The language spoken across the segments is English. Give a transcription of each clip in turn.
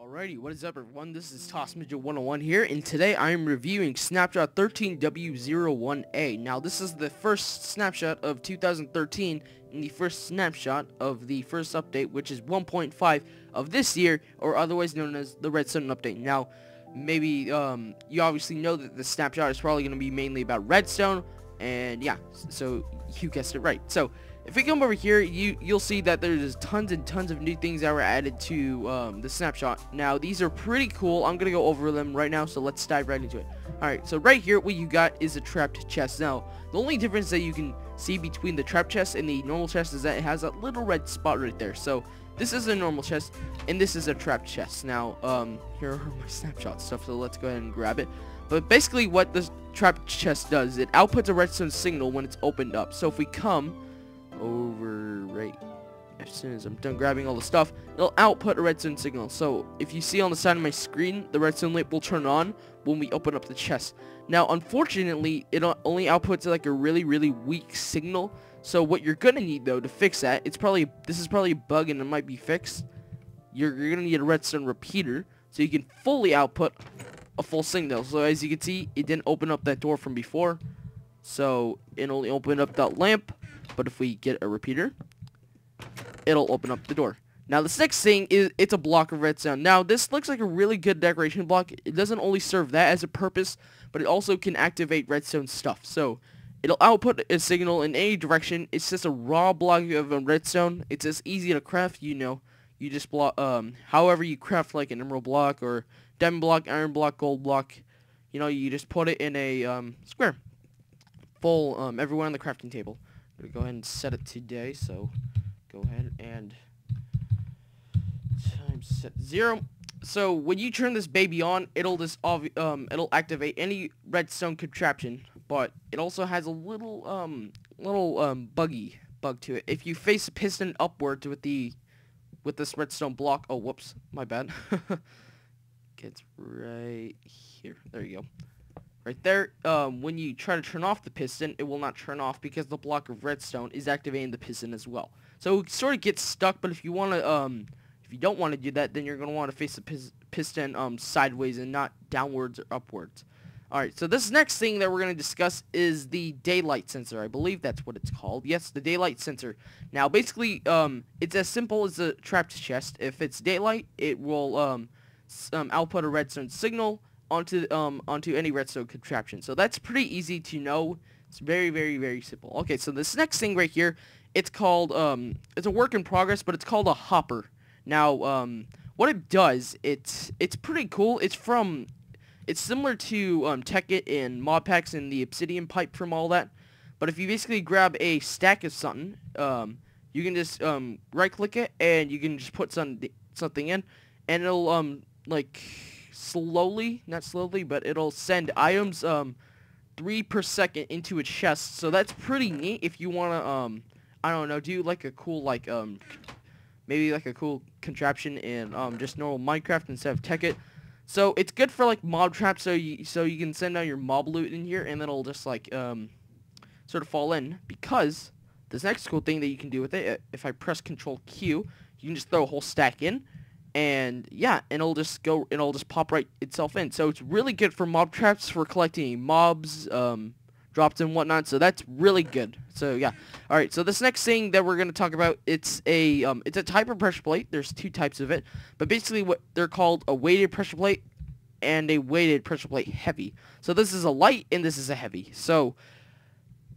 Alrighty, what is up everyone? This is Toss Midget 101 here, and today I am reviewing Snapshot 13W01A. Now this is the first snapshot of 2013 and the first snapshot of the first update, which is 1.5 of this year, or otherwise known as the Redstone update. Now, maybe you obviously know that the snapshot is probably going to be mainly about Redstone, and yeah, so you guessed it right. So if we come over here, you'll see that there's tons and tons of new things that were added to the snapshot. Now, these are pretty cool. I'm going to go over them right now, so let's dive right into it. Alright, so right here, what you got is a trapped chest. Now, the only difference that you can see between the trapped chest and the normal chest is that it has that little red spot right there. So, this is a normal chest, and this is a trapped chest. Now, here are my snapshot stuff, so let's go ahead and grab it. But basically, what this trapped chest does, it outputs a redstone signal when it's opened up. So, if we come over right as soon as I'm done grabbing all the stuff, it'll output a redstone signal. So if you see on the side of my screen, the redstone lamp will turn on when we open up the chest. Now unfortunately, it only outputs like a really weak signal. So what you're gonna need though to fix that, this is probably a bug and it might be fixed. You're gonna need a redstone repeater so you can fully output a full signal. So as you can see, it didn't open up that door from before, so it only opened up that lamp. But if we get a repeater, it'll open up the door. Now, this next thing is, it's a block of redstone. Now, this looks like a really good decoration block. It doesn't only serve that as a purpose, but it also can activate redstone stuff. So, it'll output a signal in any direction. It's just a raw block of redstone. It's just easy to craft, you know. You just block, however you craft like an emerald block or diamond block, iron block, gold block. You know, you just put it in a square. Full, everyone on the crafting table. I'm gonna go ahead and set it today, so go ahead and time set 0. So when you turn this baby on, it'll it'll activate any redstone contraption, but it also has a little bug to it. If you face a piston upwards with this redstone block, oh whoops, my bad. It's right here. There you go. Right there, when you try to turn off the piston, it will not turn off because the block of redstone is activating the piston as well. So it sort of gets stuck, but if you want to, if you don't want to do that, then you're going to want to face the piston sideways and not downwards or upwards. Alright, so this next thing that we're going to discuss is the daylight sensor. I believe that's what it's called. Yes, the daylight sensor. Now, basically, it's as simple as a trapped chest. If it's daylight, it will output a redstone signal onto any redstone contraption. So that's pretty easy to know. It's very simple. Okay, so this next thing right here, it's called it's a work in progress, but it's called a hopper. Now what it does, it's pretty cool. It's similar to Tekkit and mod packs and the obsidian pipe from all that. But if you basically grab a stack of something, you can just right click it and you can just put something in, and it'll not slowly, but it'll send items 3 per second into a chest. So that's pretty neat if you want to I don't know, do like a cool maybe like a cool contraption in just normal Minecraft instead of Tekkit. So it's good for like mob traps, so you can send out your mob loot in here and then it'll just like sort of fall in. Because this next cool thing that you can do with it, if I press Control Q, you can just throw a whole stack in. And yeah, and it'll just pop right itself in. So it's really good for mob traps, for collecting mobs, drops and whatnot. So that's really good. So yeah. All right. So this next thing that we're gonna talk about, it's a type of pressure plate. There's 2 types of it, but basically what they're called, a weighted pressure plate and a weighted pressure plate heavy. So this is a light and this is a heavy. So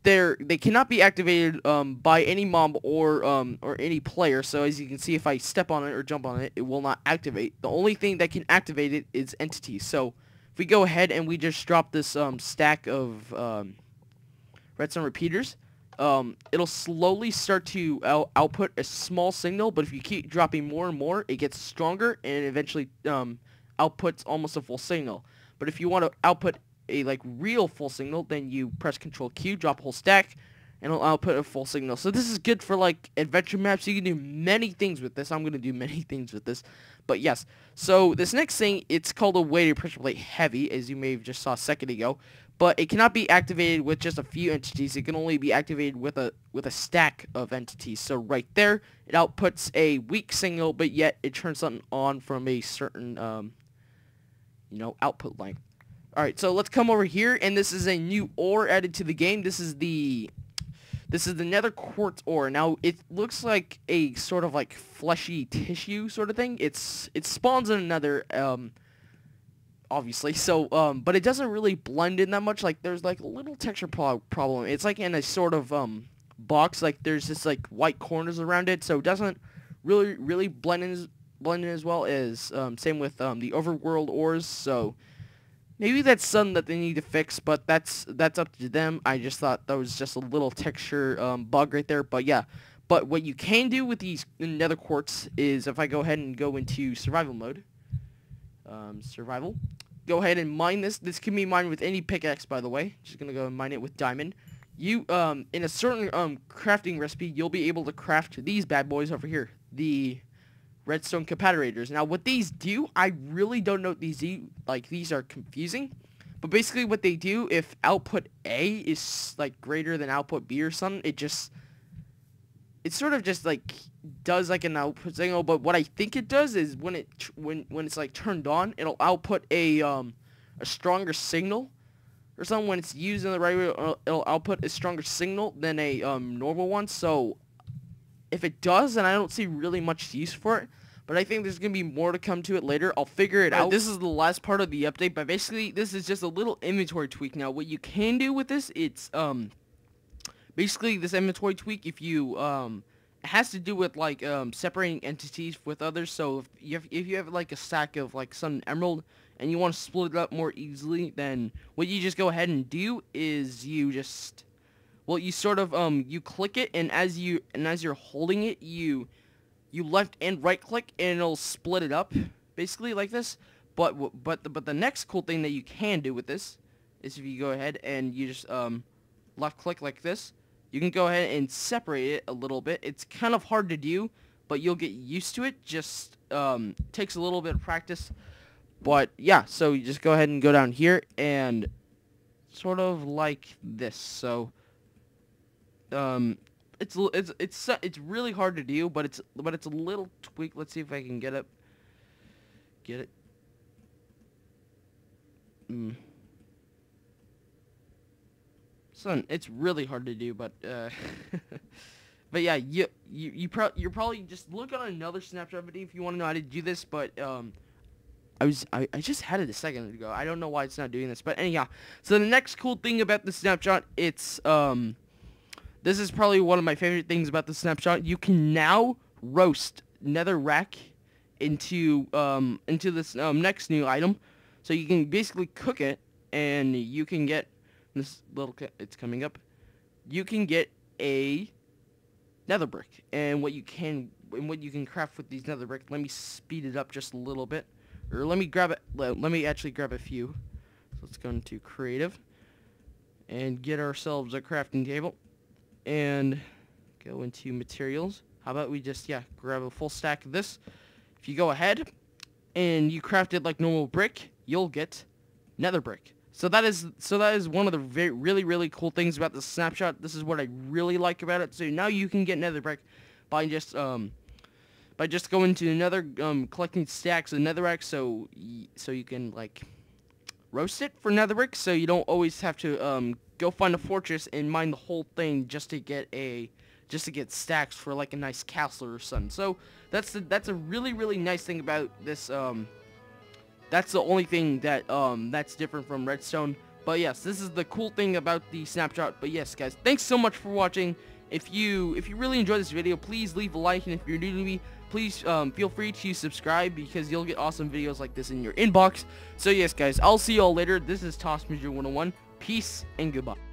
they cannot be activated by any mob or any player. So as you can see, if I step on it or jump on it, it will not activate. The only thing that can activate it is entities. So if we go ahead and we just drop this stack of redstone repeaters, it'll slowly start to output a small signal. But if you keep dropping more and more, it gets stronger and it eventually outputs almost a full signal. But if you want to output a real full signal, then you press Control Q, drop a whole stack, and it'll output a full signal. So this is good for like adventure maps. You can do many things with this. I'm gonna do many things with this, but yes. So this next thing, it's called a weighted pressure plate heavy, as you may have just saw a second ago. but it cannot be activated with just a few entities. It can only be activated with a stack of entities. So right there, it outputs a weak signal, but yet it turns something on from a certain output line. All right, so let's come over here, and this is a new ore added to the game. This is the Nether Quartz ore. Now it looks like a sort of like fleshy tissue sort of thing. It spawns in another obviously. So but it doesn't really blend in that much. Like there's like a little texture problem. It's like in a sort of box. Like there's just like white corners around it, so it doesn't really blend in as well as same with the overworld ores. So maybe that's something that they need to fix, but that's up to them. I just thought that was just a little texture bug right there. But yeah, but what you can do with these Nether Quartz is, if I go ahead and go into survival mode, survival, go ahead and mine this. This can be mined with any pickaxe, by the way. Just gonna go and mine it with diamond. You in a certain crafting recipe, you'll be able to craft these bad boys over here, the Redstone Competitors. Now, what these do, I really don't know what these do. Like, these are confusing. But basically what they do, if output A is, like, greater than output B or something, it sort of just, like, does, like, an output signal. But what I think it does is when it's, like, turned on, it'll output a stronger signal or something. When it's used in the right way, it'll output a stronger signal than a normal one. So if it does, then I don't see really much use for it. But I think there's going to be more to come to it later. I'll figure it out. This is the last part of the update, but basically this is just a little inventory tweak. Now, what you can do with this, it's basically this inventory tweak, if you it has to do with like separating entities with others. So if you have like a stack of like some emerald and you want to split it up more easily, then what you just go ahead and do is you just, well, you sort of you click it, and as you're holding it, you left and right click, and it'll split it up, basically like this. But the next cool thing that you can do with this is if you go ahead and you just left click like this, you can go ahead and separate it a little bit. It's kind of hard to do, but you'll get used to it. Just takes a little bit of practice. But yeah, so you just go ahead and go down here and sort of like this. So it's really hard to do, but it's a little tweak. Let's see if I can get it. Son, it's really hard to do, but but yeah, you're probably just look on another Snapshot video if you want to know how to do this. But I just had it a second ago. I don't know why it's not doing this, but anyhow. So the next cool thing about the Snapshot, it's this is probably one of my favorite things about the Snapshot. You can now roast Nether rack into this next new item. So you can basically cook it, and you can get this little. It's coming up. You can get a Nether brick, and what you can craft with these Nether brick. Let me speed it up just a little bit, or let me grab it. Let me actually grab a few. So let's go into creative and get ourselves a crafting table. And go into materials. How about we just, grab a full stack of this. If you go ahead and you craft it like normal brick, you'll get Nether brick. So that is one of the really cool things about the Snapshot. This is what I really like about it. So now you can get Nether brick by just going to another collecting stacks of netherrack, so you can like roast it for nether brick, so you don't always have to go find a fortress and mine the whole thing just to get stacks for like a nice castle or something. So that's a really nice thing about this. That's the only thing that that's different from Redstone. But yes, this is the cool thing about the Snapshot. But yes, guys, thanks so much for watching. If you really enjoyed this video, please leave a like, and if you're new to me, please feel free to subscribe, because you'll get awesome videos like this in your inbox. So yes, guys, I'll see you all later. This is TossMajor 101. Peace and goodbye.